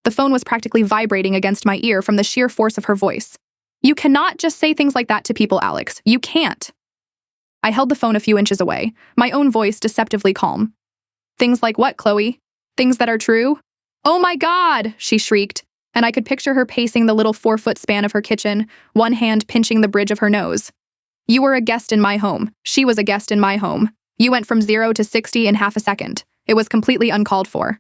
The phone was practically vibrating against my ear from the sheer force of her voice. You cannot just say things like that to people, Alex. You can't. I held the phone a few inches away, my own voice deceptively calm. Things like what, Chloe? Things that are true? Oh my God, she shrieked, and I could picture her pacing the little 4-foot span of her kitchen, one hand pinching the bridge of her nose. You were a guest in my home. She was a guest in my home. You went from 0 to 60 in half a second. It was completely uncalled for.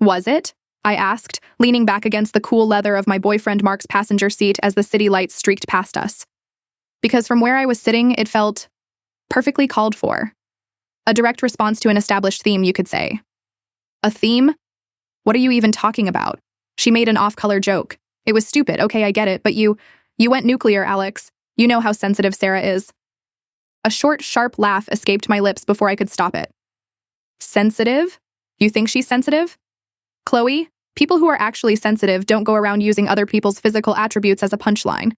Was it? I asked, leaning back against the cool leather of my boyfriend Mark's passenger seat as the city lights streaked past us. Because from where I was sitting, it felt perfectly called for. A direct response to an established theme, you could say. A theme? What are you even talking about? She made an off-color joke. It was stupid, okay, I get it, but you went nuclear, Alex. You know how sensitive Sarah is. A short, sharp laugh escaped my lips before I could stop it. Sensitive? You think she's sensitive? Chloe, people who are actually sensitive don't go around using other people's physical attributes as a punchline.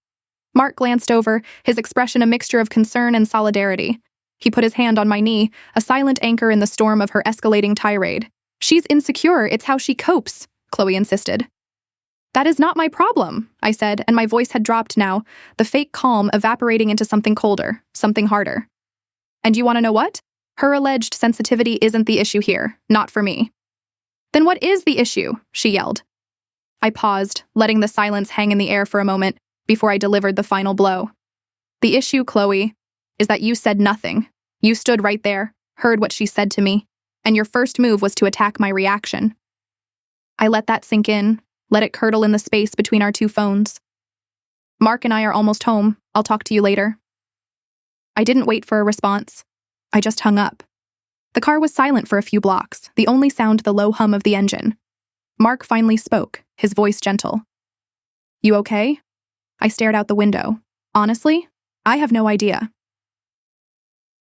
Mark glanced over, his expression a mixture of concern and solidarity. He put his hand on my knee, a silent anchor in the storm of her escalating tirade. She's insecure, it's how she copes, Chloe insisted. That is not my problem, I said, and my voice had dropped now, the fake calm evaporating into something colder, something harder. And you want to know what? Her alleged sensitivity isn't the issue here, not for me. Then what is the issue? She yelled. I paused, letting the silence hang in the air for a moment before I delivered the final blow. The issue, Chloe, is that you said nothing. You stood right there, heard what she said to me, and your first move was to attack my reaction. I let that sink in, let it curdle in the space between our two phones. Mark and I are almost home. I'll talk to you later. I didn't wait for a response. I just hung up. The car was silent for a few blocks, the only sound the low hum of the engine. Mark finally spoke, his voice gentle. You okay? I stared out the window. Honestly, I have no idea.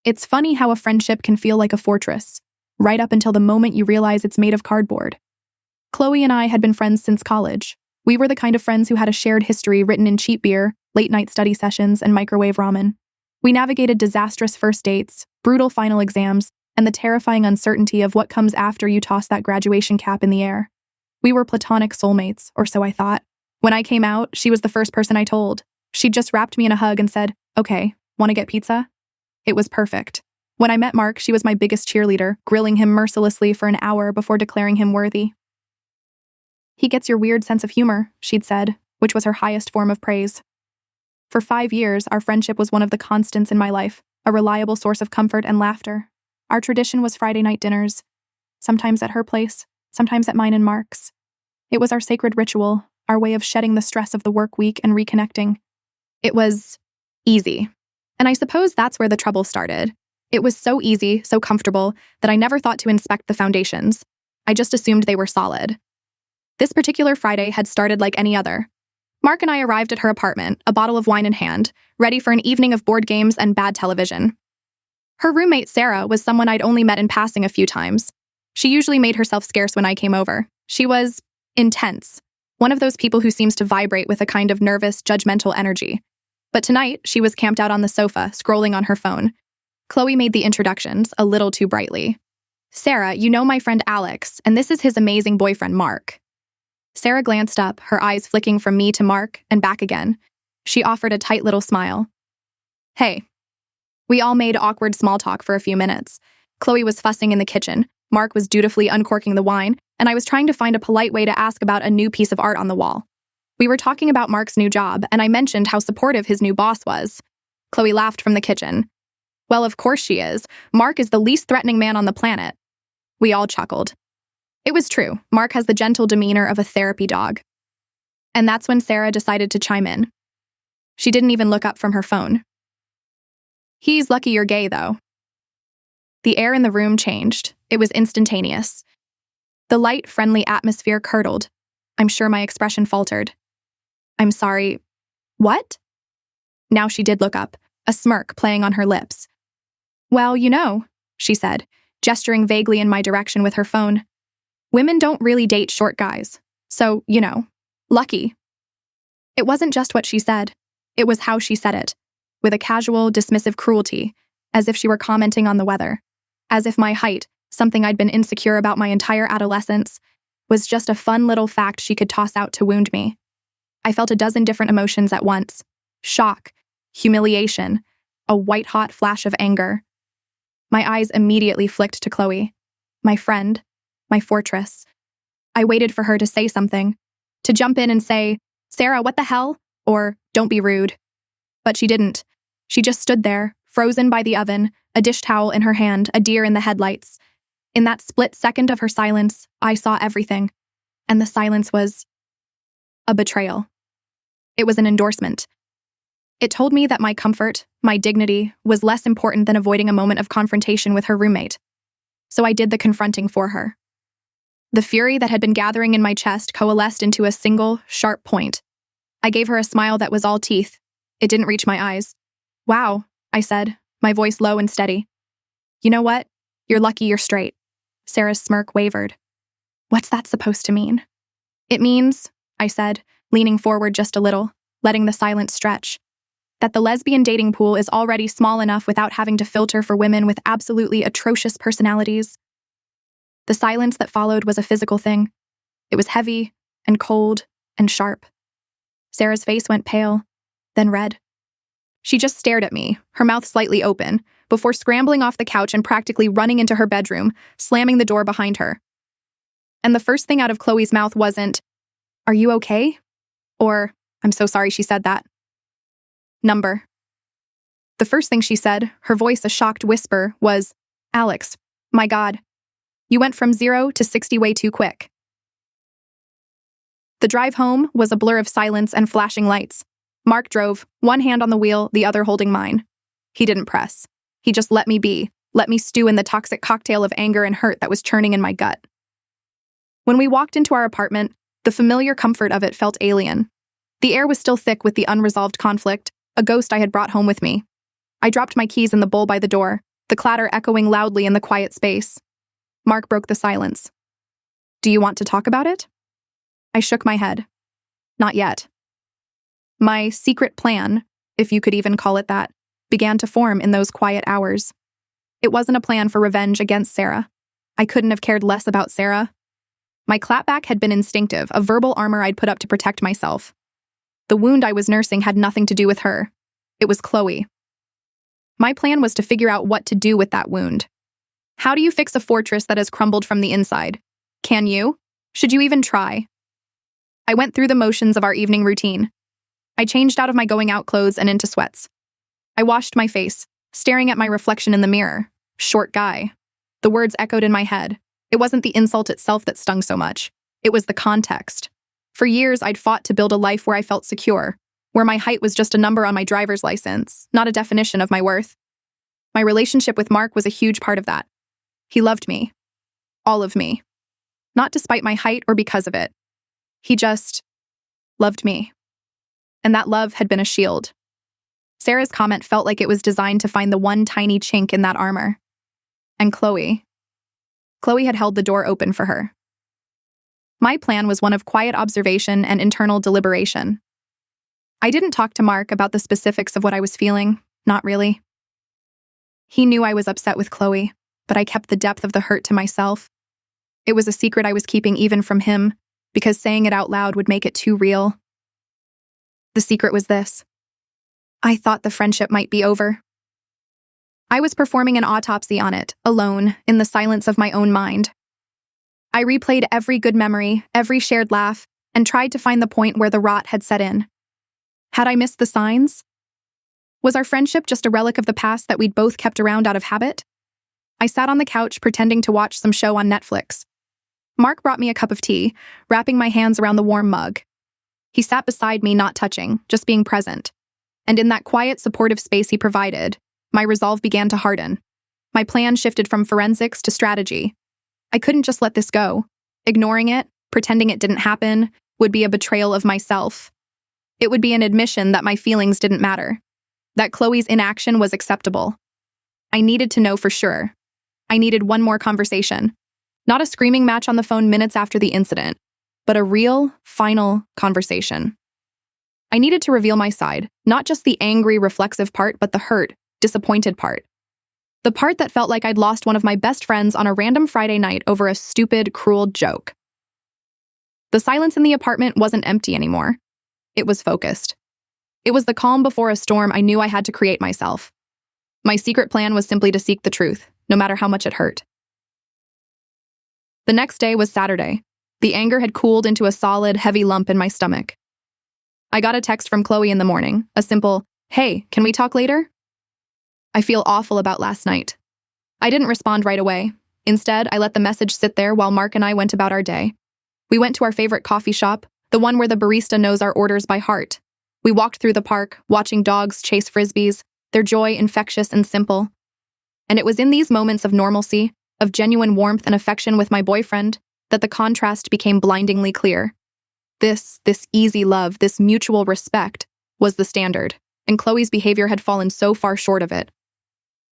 It's funny how a friendship can feel like a fortress, right up until the moment you realize it's made of cardboard. Chloe and I had been friends since college. We were the kind of friends who had a shared history written in cheap beer, late-night study sessions, and microwave ramen. We navigated disastrous first dates, brutal final exams, and the terrifying uncertainty of what comes after you toss that graduation cap in the air. We were platonic soulmates, or so I thought. When I came out, she was the first person I told. She'd just wrapped me in a hug and said, "Okay, want to get pizza?" It was perfect. When I met Mark, she was my biggest cheerleader, grilling him mercilessly for an hour before declaring him worthy. He gets your weird sense of humor, she'd said, which was her highest form of praise. For 5 years, our friendship was one of the constants in my life, a reliable source of comfort and laughter. Our tradition was Friday night dinners, sometimes at her place, sometimes at mine and Mark's. It was our sacred ritual, our way of shedding the stress of the work week and reconnecting. It was easy. And I suppose that's where the trouble started. It was so easy, so comfortable, that I never thought to inspect the foundations. I just assumed they were solid. This particular Friday had started like any other. Mark and I arrived at her apartment, a bottle of wine in hand, ready for an evening of board games and bad television. Her roommate, Sarah, was someone I'd only met in passing a few times. She usually made herself scarce when I came over. She was intense, one of those people who seems to vibrate with a kind of nervous, judgmental energy. But tonight, she was camped out on the sofa, scrolling on her phone. Chloe made the introductions, a little too brightly. Sarah, you know my friend Alex, and this is his amazing boyfriend, Mark. Sarah glanced up, her eyes flicking from me to Mark and back again. She offered a tight little smile. Hey. We all made awkward small talk for a few minutes. Chloe was fussing in the kitchen, Mark was dutifully uncorking the wine, and I was trying to find a polite way to ask about a new piece of art on the wall. We were talking about Mark's new job, and I mentioned how supportive his new boss was. Chloe laughed from the kitchen. Well, of course she is. Mark is the least threatening man on the planet. We all chuckled. It was true. Mark has the gentle demeanor of a therapy dog. And that's when Sarah decided to chime in. She didn't even look up from her phone. He's lucky you're gay, though. The air in the room changed. It was instantaneous. The light, friendly atmosphere curdled. I'm sure my expression faltered. I'm sorry. What? Now she did look up, a smirk playing on her lips. Well, you know, she said, gesturing vaguely in my direction with her phone. Women don't really date short guys. So, you know, lucky. It wasn't just what she said. It was how she said it, with a casual, dismissive cruelty, as if she were commenting on the weather, as if my height, something I'd been insecure about my entire adolescence, was just a fun little fact she could toss out to wound me. I felt a dozen different emotions at once: shock, humiliation, a white-hot flash of anger. My eyes immediately flicked to Chloe, my friend, my fortress. I waited for her to say something, to jump in and say, "Sarah, what the hell?" or "Don't be rude." But she didn't. She just stood there, frozen by the oven, a dish towel in her hand, a deer in the headlights. In that split second of her silence, I saw everything. And the silence was a betrayal. It was an endorsement. It told me that my comfort, my dignity, was less important than avoiding a moment of confrontation with her roommate. So I did the confronting for her. The fury that had been gathering in my chest coalesced into a single, sharp point. I gave her a smile that was all teeth. It didn't reach my eyes. "Wow," I said, my voice low and steady. "You know what? You're lucky you're straight." Sarah's smirk wavered. "What's that supposed to mean?" "It means," I said, leaning forward just a little, letting the silence stretch, "that the lesbian dating pool is already small enough without having to filter for women with absolutely atrocious personalities." The silence that followed was a physical thing. It was heavy and cold and sharp. Sarah's face went pale, then red. She just stared at me, her mouth slightly open, before scrambling off the couch and practically running into her bedroom, slamming the door behind her. And the first thing out of Chloe's mouth wasn't, "Are you okay?" or, "I'm so sorry she said that." Number. The first thing she said, her voice a shocked whisper, was, "Alex, my God, you went from 0 to 60 way too quick." The drive home was a blur of silence and flashing lights. Mark drove, one hand on the wheel, the other holding mine. He didn't press. He just let me be, let me stew in the toxic cocktail of anger and hurt that was churning in my gut. When we walked into our apartment, the familiar comfort of it felt alien. The air was still thick with the unresolved conflict, a ghost I had brought home with me. I dropped my keys in the bowl by the door, the clatter echoing loudly in the quiet space. Mark broke the silence. "Do you want to talk about it?" I shook my head. "Not yet." My secret plan, if you could even call it that, began to form in those quiet hours. It wasn't a plan for revenge against Sarah. I couldn't have cared less about Sarah. My clapback had been instinctive, a verbal armor I'd put up to protect myself. The wound I was nursing had nothing to do with her. It was Chloe. My plan was to figure out what to do with that wound. How do you fix a fortress that has crumbled from the inside? Can you? Should you even try? I went through the motions of our evening routine. I changed out of my going out clothes and into sweats. I washed my face, staring at my reflection in the mirror. "Short guy." The words echoed in my head. It wasn't the insult itself that stung so much. It was the context. For years, I'd fought to build a life where I felt secure, where my height was just a number on my driver's license, not a definition of my worth. My relationship with Mark was a huge part of that. He loved me. All of me. Not despite my height or because of it. He just loved me. And that love had been a shield. Sarah's comment felt like it was designed to find the one tiny chink in that armor. And Chloe had held the door open for her. My plan was one of quiet observation and internal deliberation. I didn't talk to Mark about the specifics of what I was feeling, not really. He knew I was upset with Chloe, but I kept the depth of the hurt to myself. It was a secret I was keeping even from him, because saying it out loud would make it too real. The secret was this. I thought the friendship might be over. I was performing an autopsy on it, alone, in the silence of my own mind. I replayed every good memory, every shared laugh, and tried to find the point where the rot had set in. Had I missed the signs? Was our friendship just a relic of the past that we'd both kept around out of habit? I sat on the couch pretending to watch some show on Netflix. Mark brought me a cup of tea, wrapping my hands around the warm mug. He sat beside me, not touching, just being present. And in that quiet, supportive space he provided, my resolve began to harden. My plan shifted from forensics to strategy. I couldn't just let this go. Ignoring it, pretending it didn't happen, would be a betrayal of myself. It would be an admission that my feelings didn't matter, that Chloe's inaction was acceptable. I needed to know for sure. I needed one more conversation. Not a screaming match on the phone minutes after the incident, but a real, final conversation. I needed to reveal my side, not just the angry, reflexive part, but the hurt, disappointed part. The part that felt like I'd lost one of my best friends on a random Friday night over a stupid, cruel joke. The silence in the apartment wasn't empty anymore. It was focused. It was the calm before a storm I knew I had to create myself. My secret plan was simply to seek the truth, no matter how much it hurt. The next day was Saturday. The anger had cooled into a solid, heavy lump in my stomach. I got a text from Chloe in the morning, a simple, "Hey, can we talk later?" I feel awful about last night. I didn't respond right away. Instead, I let the message sit there while Mark and I went about our day. We went to our favorite coffee shop, the one where the barista knows our orders by heart. We walked through the park, watching dogs chase frisbees, their joy infectious and simple. And it was in these moments of normalcy, of genuine warmth and affection with my boyfriend, that the contrast became blindingly clear. This easy love, this mutual respect, was the standard, and Chloe's behavior had fallen so far short of it.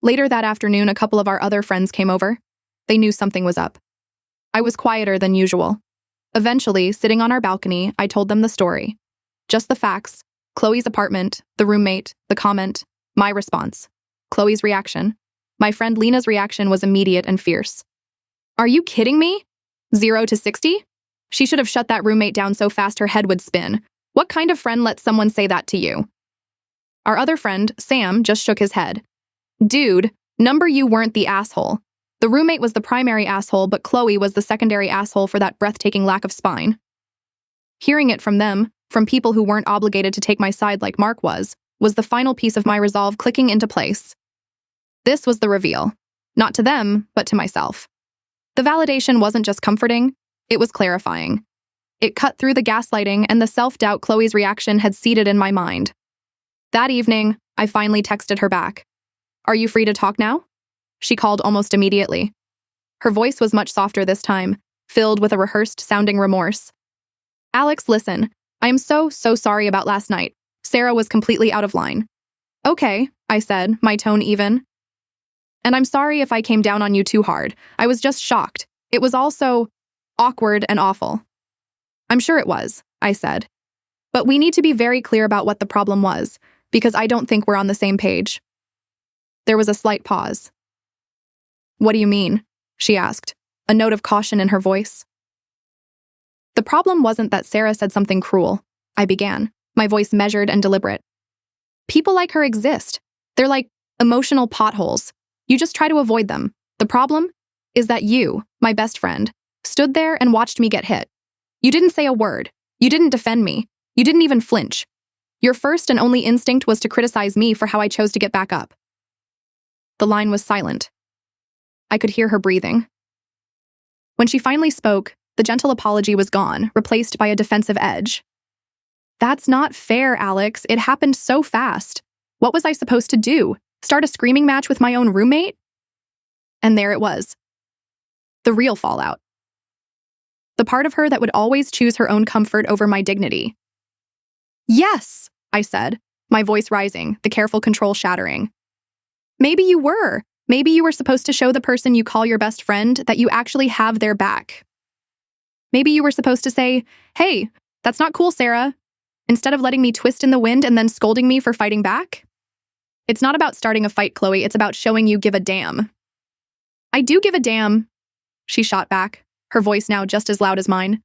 Later that afternoon, a couple of our other friends came over. They knew something was up. I was quieter than usual. Eventually, sitting on our balcony, I told them the story. Just the facts: Chloe's apartment, the roommate, the comment, my response, Chloe's reaction. My friend Lena's reaction was immediate and fierce. "Are you kidding me? 0 to 60? She should have shut that roommate down so fast her head would spin. What kind of friend lets someone say that to you?" Our other friend, Sam, just shook his head. "Dude, number you weren't the asshole. The roommate was the primary asshole, but Chloe was the secondary asshole for that breathtaking lack of spine." Hearing it from them, from people who weren't obligated to take my side like Mark was the final piece of my resolve clicking into place. This was the reveal. Not to them, but to myself. The validation wasn't just comforting, it was clarifying. It cut through the gaslighting and the self-doubt Chloe's reaction had seeded in my mind. That evening, I finally texted her back. "Are you free to talk now?" She called almost immediately. Her voice was much softer this time, filled with a rehearsed-sounding remorse. "Alex, listen, I am so sorry about last night. Sarah was completely out of line." "Okay," I said, my tone even. "And I'm sorry if I came down on you too hard. I was just shocked. It was all so awkward and awful." "I'm sure it was," I said. "But we need to be very clear about what the problem was, because I don't think we're on the same page." There was a slight pause. "What do you mean?" she asked, a note of caution in her voice. "The problem wasn't that Sarah said something cruel," I began, my voice measured and deliberate. "People like her exist. They're like emotional potholes. You just try to avoid them. The problem is that you, my best friend, stood there and watched me get hit. You didn't say a word. You didn't defend me. You didn't even flinch. Your first and only instinct was to criticize me for how I chose to get back up." The line was silent. I could hear her breathing. When she finally spoke, the gentle apology was gone, replaced by a defensive edge. "That's not fair, Alex. It happened so fast. What was I supposed to do? Start a screaming match with my own roommate?" And there it was. The real fallout. The part of her that would always choose her own comfort over my dignity. "Yes," I said, my voice rising, the careful control shattering. "Maybe you were. Maybe you were supposed to show the person you call your best friend that you actually have their back. Maybe you were supposed to say, 'Hey, that's not cool, Sarah,' instead of letting me twist in the wind and then scolding me for fighting back. It's not about starting a fight, Chloe. It's about showing you give a damn." "I do give a damn," she shot back, her voice now just as loud as mine.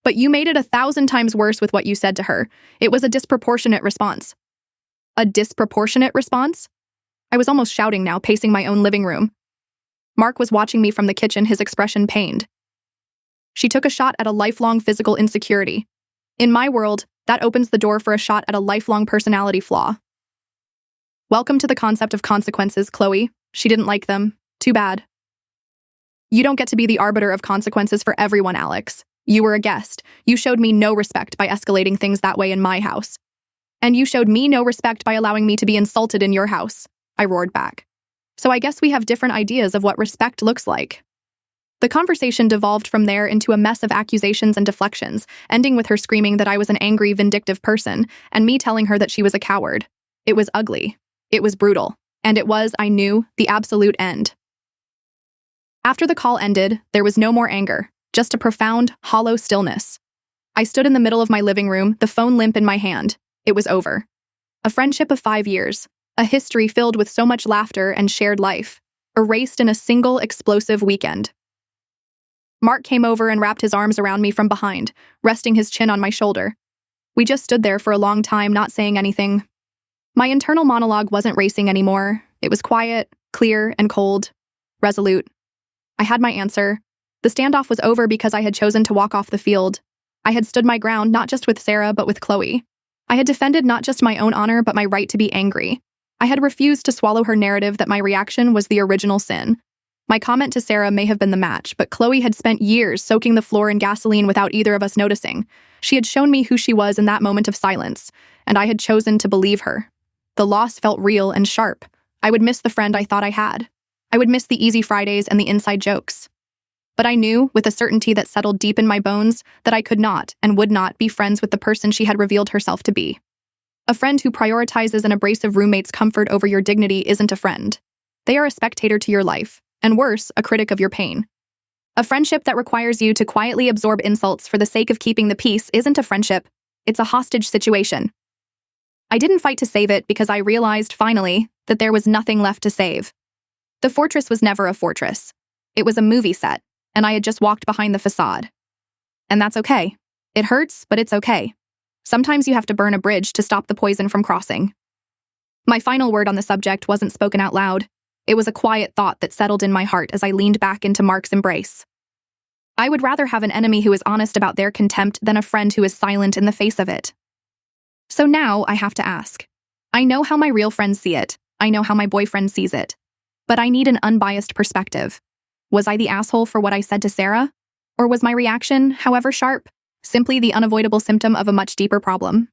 "But you made it 1,000 times worse with what you said to her. It was a disproportionate response." "A disproportionate response?" I was almost shouting now, pacing my own living room. Mark was watching me from the kitchen, his expression pained. "She took a shot at a lifelong physical insecurity. In my world, that opens the door for a shot at a lifelong personality flaw." "Welcome to the concept of consequences, Chloe. She didn't like them. Too bad." "You don't get to be the arbiter of consequences for everyone, Alex. You were a guest. You showed me no respect by escalating things that way in my house. And you showed me no respect by allowing me to be insulted in your house," I roared back. "So I guess we have different ideas of what respect looks like." The conversation devolved from there into a mess of accusations and deflections, ending with her screaming that I was an angry, vindictive person, and me telling her that she was a coward. It was ugly. It was brutal. And it was, I knew, the absolute end. After the call ended, there was no more anger, just a profound, hollow stillness. I stood in the middle of my living room, the phone limp in my hand. It was over. A friendship of 5 years, a history filled with so much laughter and shared life, erased in a single explosive weekend. Mark came over and wrapped his arms around me from behind, resting his chin on my shoulder. We just stood there for a long time, not saying anything. My internal monologue wasn't racing anymore. It was quiet, clear, and cold. Resolute. I had my answer. The standoff was over because I had chosen to walk off the field. I had stood my ground not just with Sarah, but with Chloe. I had defended not just my own honor, but my right to be angry. I had refused to swallow her narrative that my reaction was the original sin. My comment to Sarah may have been the match, but Chloe had spent years soaking the floor in gasoline without either of us noticing. She had shown me who she was in that moment of silence, and I had chosen to believe her. The loss felt real and sharp. I would miss the friend I thought I had. I would miss the easy Fridays and the inside jokes. But I knew, with a certainty that settled deep in my bones, that I could not and would not be friends with the person she had revealed herself to be. A friend who prioritizes an abrasive roommate's comfort over your dignity isn't a friend. They are a spectator to your life, and worse, a critic of your pain. A friendship that requires you to quietly absorb insults for the sake of keeping the peace isn't a friendship. It's a hostage situation. I didn't fight to save it because I realized, finally, that there was nothing left to save. The fortress was never a fortress. It was a movie set, and I had just walked behind the facade. And that's okay. It hurts, but it's okay. Sometimes you have to burn a bridge to stop the poison from crossing. My final word on the subject wasn't spoken out loud. It was a quiet thought that settled in my heart as I leaned back into Mark's embrace. I would rather have an enemy who is honest about their contempt than a friend who is silent in the face of it. So now I have to ask. I know how my real friends see it. I know how my boyfriend sees it. But I need an unbiased perspective. Was I the asshole for what I said to Sarah? Or was my reaction, however sharp, simply the unavoidable symptom of a much deeper problem?